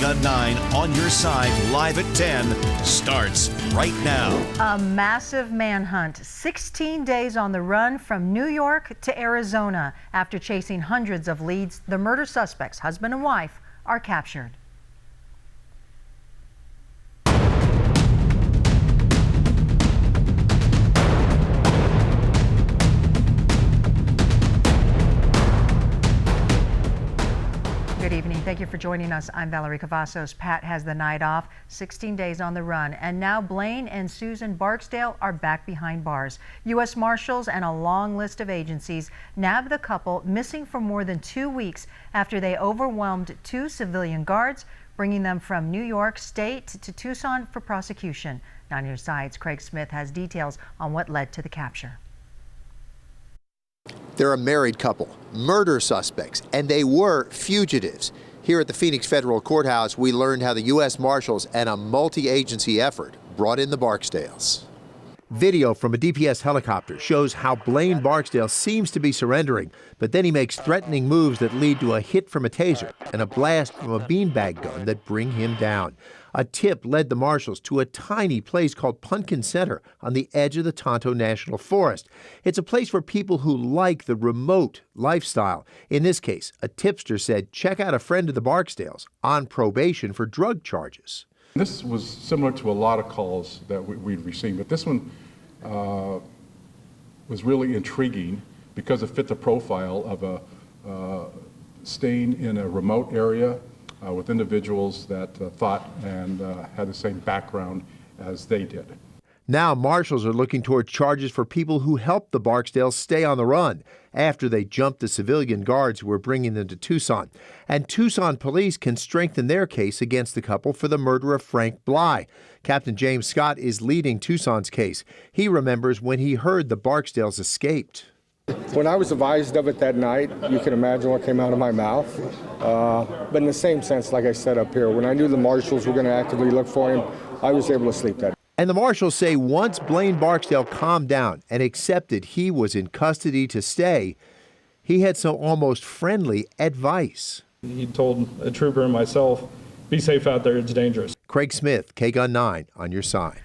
Gun 9 on your side, live at 10, starts right now. A massive manhunt, 16 days on the run from New York to Arizona. After chasing hundreds of leads, the murder suspects, husband and wife, are captured. Good evening. Thank you for joining us. I'm Valerie Cavazos. Pat has the night off, 16 days on the run. And now Blaine and Susan Barksdale are back behind bars. U.S. Marshals and a long list of agencies nabbed the couple missing for more than 2 weeks after they overwhelmed 2 civilian guards, bringing them from New York State to Tucson for prosecution. Now on your sides, Craig Smith has details on what led to the capture. They're a married couple, murder suspects, and they were fugitives. Here at the Phoenix Federal Courthouse, we learned how the U.S. Marshals and a multi-agency effort brought in the Barksdales. Video from a DPS helicopter shows how Blaine Barksdale seems to be surrendering, but then he makes threatening moves that lead to a hit from a taser and a blast from a beanbag gun that bring him down. A tip led the Marshals to a tiny place called Pumpkin Center on the edge of the Tonto National Forest. It's a place for people who like the remote lifestyle. In this case, a tipster said, check out a friend of the Barksdales on probation for drug charges. This was similar to a lot of calls that we'd received, but this one was really intriguing because it fit the profile of a staying in a remote area with individuals that thought and had the same background as they did. Now Marshals are looking toward charges for people who helped the Barksdales stay on the run after they jumped the civilian guards who were bringing them to Tucson. And Tucson police can strengthen their case against the couple for the murder of Frank Bly. Captain James Scott is leading Tucson's case. He remembers when he heard the Barksdales escaped. When I was advised of it that night, you can imagine what came out of my mouth. But in the same sense, like I said up here, when I knew the Marshals were going to actively look for him, I was able to sleep that night. And the Marshals say once Blaine Barksdale calmed down and accepted he was in custody to stay, he had some almost friendly advice. He told a trooper and myself, be safe out there, it's dangerous. Craig Smith, KGUN 9 on your side.